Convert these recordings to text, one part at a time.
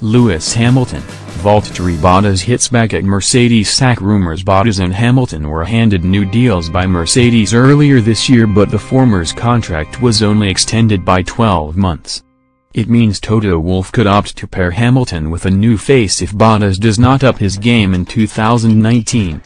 Lewis Hamilton, Valtteri Bottas hits back at Mercedes sack rumours. Bottas and Hamilton were handed new deals by Mercedes earlier this year, but the former's contract was only extended by 12 months. It means Toto Wolff could opt to pair Hamilton with a new face if Bottas does not up his game in 2019.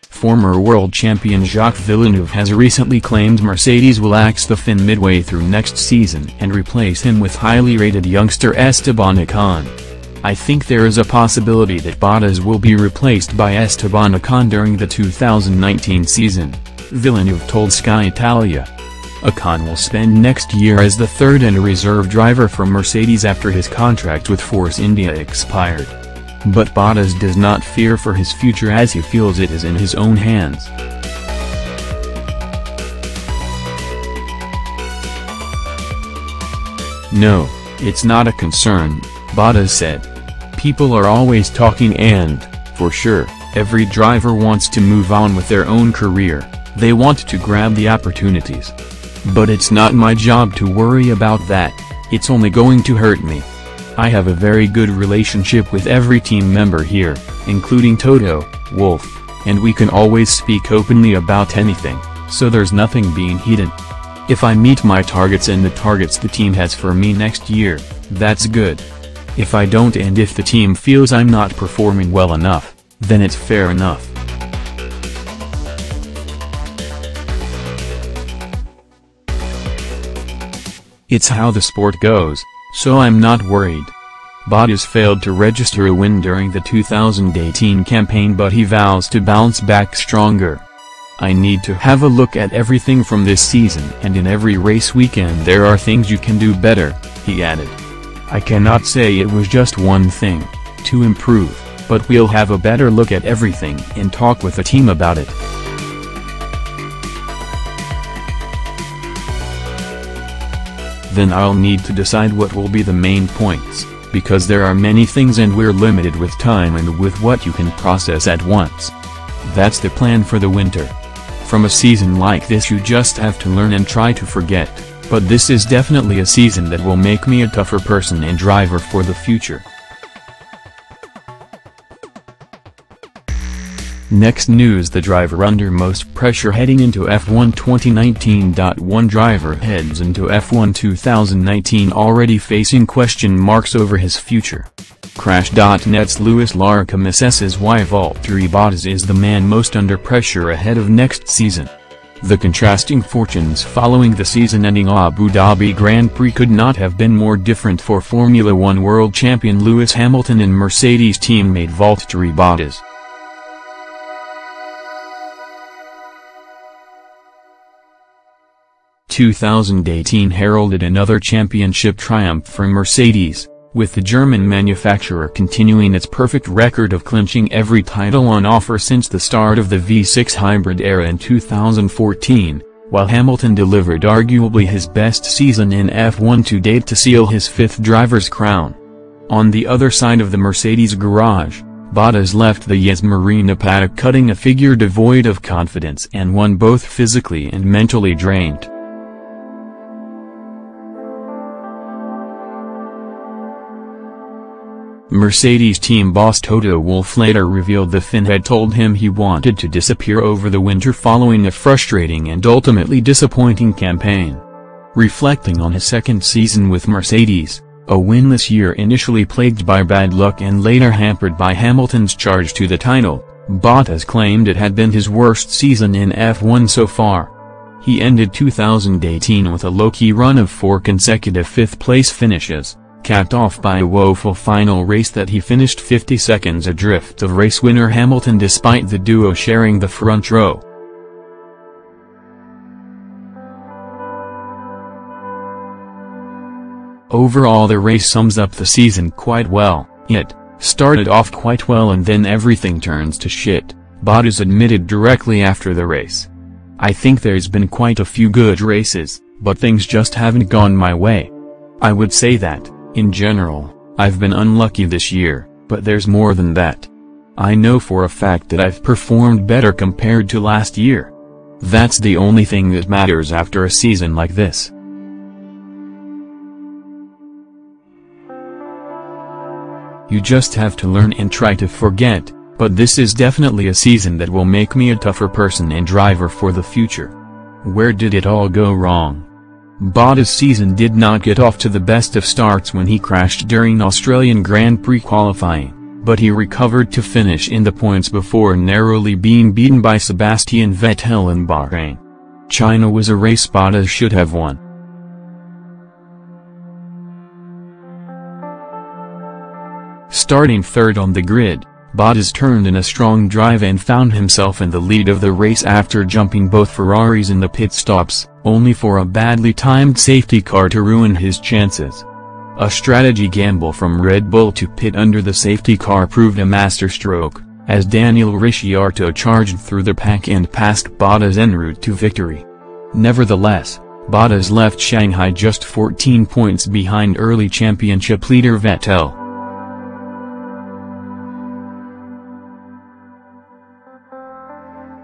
Former world champion Jacques Villeneuve has recently claimed Mercedes will axe the Finn midway through next season and replace him with highly rated youngster Esteban Ocon. I think there is a possibility that Bottas will be replaced by Esteban Ocon during the 2019 season, Villeneuve told Sky Italia. Ocon will spend next year as the third and reserve driver for Mercedes after his contract with Force India expired. But Bottas does not fear for his future as he feels it is in his own hands. "No, it's not a concern," Bottas said. "People are always talking and, for sure, every driver wants to move on with their own career, they want to grab the opportunities. But it's not my job to worry about that, it's only going to hurt me. I have a very good relationship with every team member here, including Toto Wolff, and we can always speak openly about anything, so there's nothing being hidden. If I meet my targets and the targets the team has for me next year, that's good. If I don't and if the team feels I'm not performing well enough, then it's fair enough." "It's how the sport goes, so I'm not worried." Bottas failed to register a win during the 2018 campaign, but he vows to bounce back stronger. "I need to have a look at everything from this season, and in every race weekend there are things you can do better," he added. "I cannot say it was just one thing to improve, but we'll have a better look at everything and talk with the team about it." "Then I'll need to decide what will be the main points, because there are many things and we're limited with time and with what you can process at once. That's the plan for the winter. From a season like this you just have to learn and try to forget, but this is definitely a season that will make me a tougher person and driver for the future." Next news: the driver under most pressure heading into F1 2019. One driver heads into F1 2019 already facing question marks over his future. Crash.net's Lewis Larkham assesses why Valtteri Bottas is the man most under pressure ahead of next season. The contrasting fortunes following the season-ending Abu Dhabi Grand Prix could not have been more different for Formula One world champion Lewis Hamilton and Mercedes teammate Valtteri Bottas. 2018 heralded another championship triumph for Mercedes, with the German manufacturer continuing its perfect record of clinching every title on offer since the start of the V6 hybrid era in 2014, while Hamilton delivered arguably his best season in F1 to date to seal his fifth driver's crown. On the other side of the Mercedes garage, Bottas left the Yas Marina paddock cutting a figure devoid of confidence and one both physically and mentally drained. Mercedes team boss Toto Wolff later revealed the Finn had told him he wanted to disappear over the winter following a frustrating and ultimately disappointing campaign. Reflecting on his second season with Mercedes, a winless year initially plagued by bad luck and later hampered by Hamilton's charge to the title, Bottas claimed it had been his worst season in F1 so far. He ended 2018 with a low-key run of 4 consecutive fifth-place finishes, capped off by a woeful final race that he finished 50 seconds adrift of race winner Hamilton despite the duo sharing the front row. Overall, the race sums up the season quite well. It started off quite well and then everything turns to shit, Bottas admitted directly after the race. "I think there's been quite a few good races, but things just haven't gone my way. I would say that, in general, I've been unlucky this year, but there's more than that. I know for a fact that I've performed better compared to last year. That's the only thing that matters after a season like this." You just have to learn and try to forget, but this is definitely a season that will make me a tougher person and driver for the future. Where did it all go wrong? Bottas' season did not get off to the best of starts when he crashed during Australian Grand Prix qualifying, but he recovered to finish in the points before narrowly being beaten by Sebastian Vettel in Bahrain. China was a race Bottas should have won. Starting third on the grid, Bottas turned in a strong drive and found himself in the lead of the race after jumping both Ferraris in the pit stops, only for a badly timed safety car to ruin his chances. A strategy gamble from Red Bull to pit under the safety car proved a masterstroke, as Daniel Ricciardo charged through the pack and passed Bottas en route to victory. Nevertheless, Bottas left Shanghai just 14 points behind early championship leader Vettel.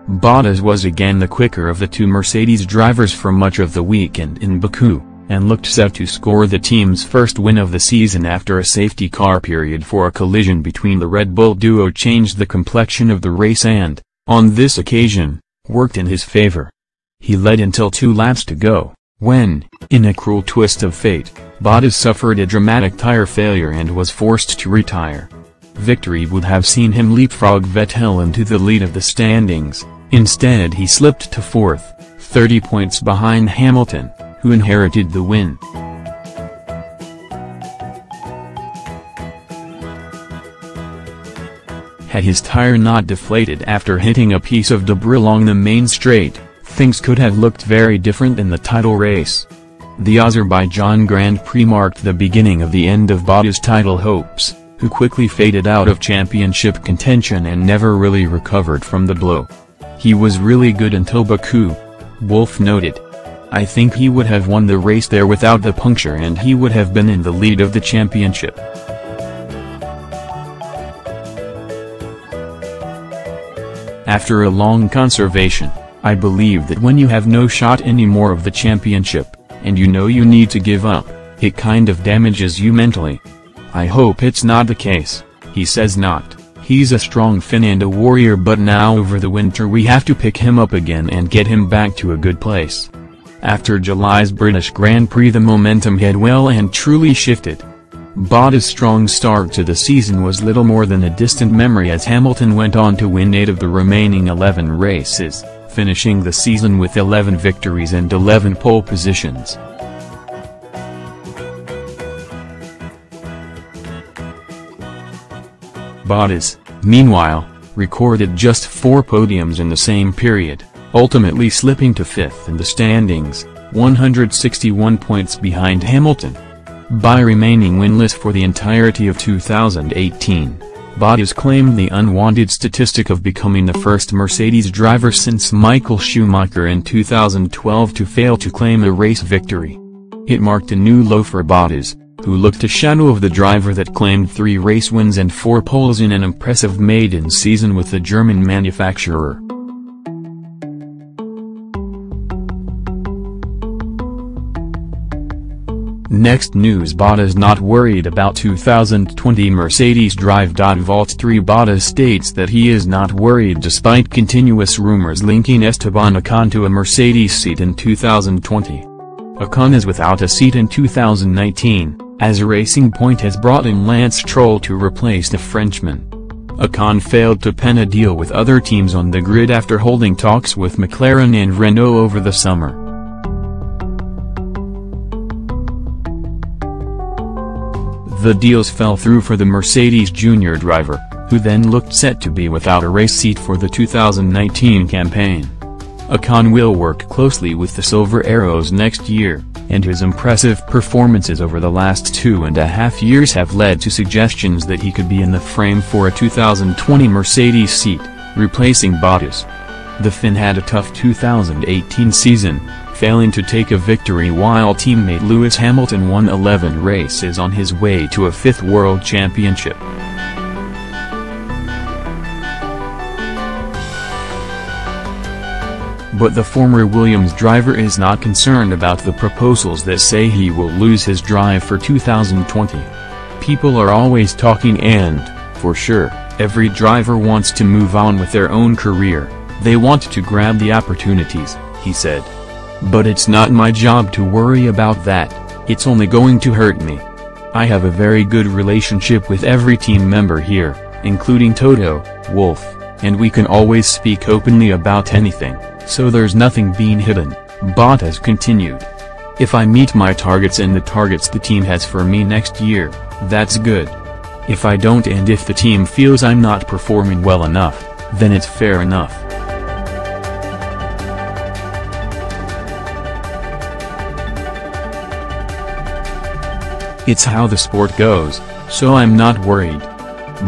Bottas was again the quicker of the two Mercedes drivers for much of the weekend in Baku, and looked set to score the team's first win of the season after a safety car period for a collision between the Red Bull duo changed the complexion of the race and, on this occasion, worked in his favor. He led until 2 laps to go, when, in a cruel twist of fate, Bottas suffered a dramatic tire failure and was forced to retire. Victory would have seen him leapfrog Vettel into the lead of the standings. Instead he slipped to 4th, 30 points behind Hamilton, who inherited the win. Had his tire not deflated after hitting a piece of debris along the main straight, things could have looked very different in the title race. The Azerbaijan Grand Prix marked the beginning of the end of Bottas' title hopes, who quickly faded out of championship contention and never really recovered from the blow. He was really good until Baku, Wolff noted. I think he would have won the race there without the puncture and he would have been in the lead of the championship. After a long conservation, I believe that when you have no shot anymore of the championship, and you know you need to give up, it kind of damages you mentally. I hope it's not the case, he says. Not. He's a strong Finn and a warrior, but now over the winter we have to pick him up again and get him back to a good place. After July's British Grand Prix the momentum had well and truly shifted. Bottas' strong start to the season was little more than a distant memory as Hamilton went on to win 8 of the remaining 11 races, finishing the season with 11 victories and 11 pole positions. Bottas, meanwhile, recorded just 4 podiums in the same period, ultimately slipping to 5th in the standings, 161 points behind Hamilton. By remaining winless for the entirety of 2018, Bottas claimed the unwanted statistic of becoming the first Mercedes driver since Michael Schumacher in 2012 to fail to claim a race victory. It marked a new low for Bottas, who looked a shadow of the driver that claimed 3 race wins and 4 poles in an impressive maiden season with the German manufacturer. Next news: Bottas not worried about 2020 Mercedes drive. Valtteri Bottas states that he is not worried despite continuous rumors linking Esteban Ocon to a Mercedes seat in 2020. Ocon is without a seat in 2019, as Racing Point has brought in Lance Stroll to replace the Frenchman. Ocon failed to pen a deal with other teams on the grid after holding talks with McLaren and Renault over the summer. The deals fell through for the Mercedes junior driver, who then looked set to be without a race seat for the 2019 campaign. Ocon will work closely with the Silver Arrows next year, and his impressive performances over the last 2.5 years have led to suggestions that he could be in the frame for a 2020 Mercedes seat, replacing Bottas. The Finn had a tough 2018 season, failing to take a victory while teammate Lewis Hamilton won 11 races on his way to a 5th World Championship. But the former Williams driver is not concerned about the proposals that say he will lose his drive for 2020. People are always talking and, for sure, every driver wants to move on with their own career. They want to grab the opportunities, he said. But it's not my job to worry about that, it's only going to hurt me. I have a very good relationship with every team member here, including Toto, Wolff, and we can always speak openly about anything, so there's nothing being hidden, Bottas continued. If I meet my targets and the targets the team has for me next year, that's good. If I don't and if the team feels I'm not performing well enough, then it's fair enough. It's how the sport goes, so I'm not worried.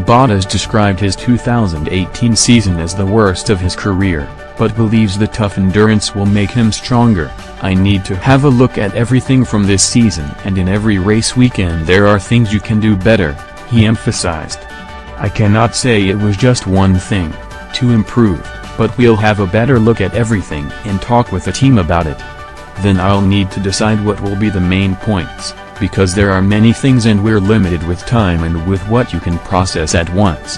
Bottas described his 2018 season as the worst of his career, but believes the tough endurance will make him stronger. I need to have a look at everything from this season, and in every race weekend there are things you can do better, he emphasized. I cannot say it was just one thing to improve, but we'll have a better look at everything and talk with the team about it. Then I'll need to decide what will be the main points, because there are many things and we're limited with time and with what you can process at once.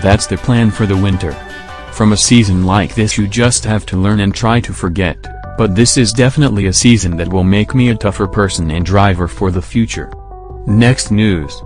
That's the plan for the winter. From a season like this you just have to learn and try to forget, but this is definitely a season that will make me a tougher person and driver for the future. Next news.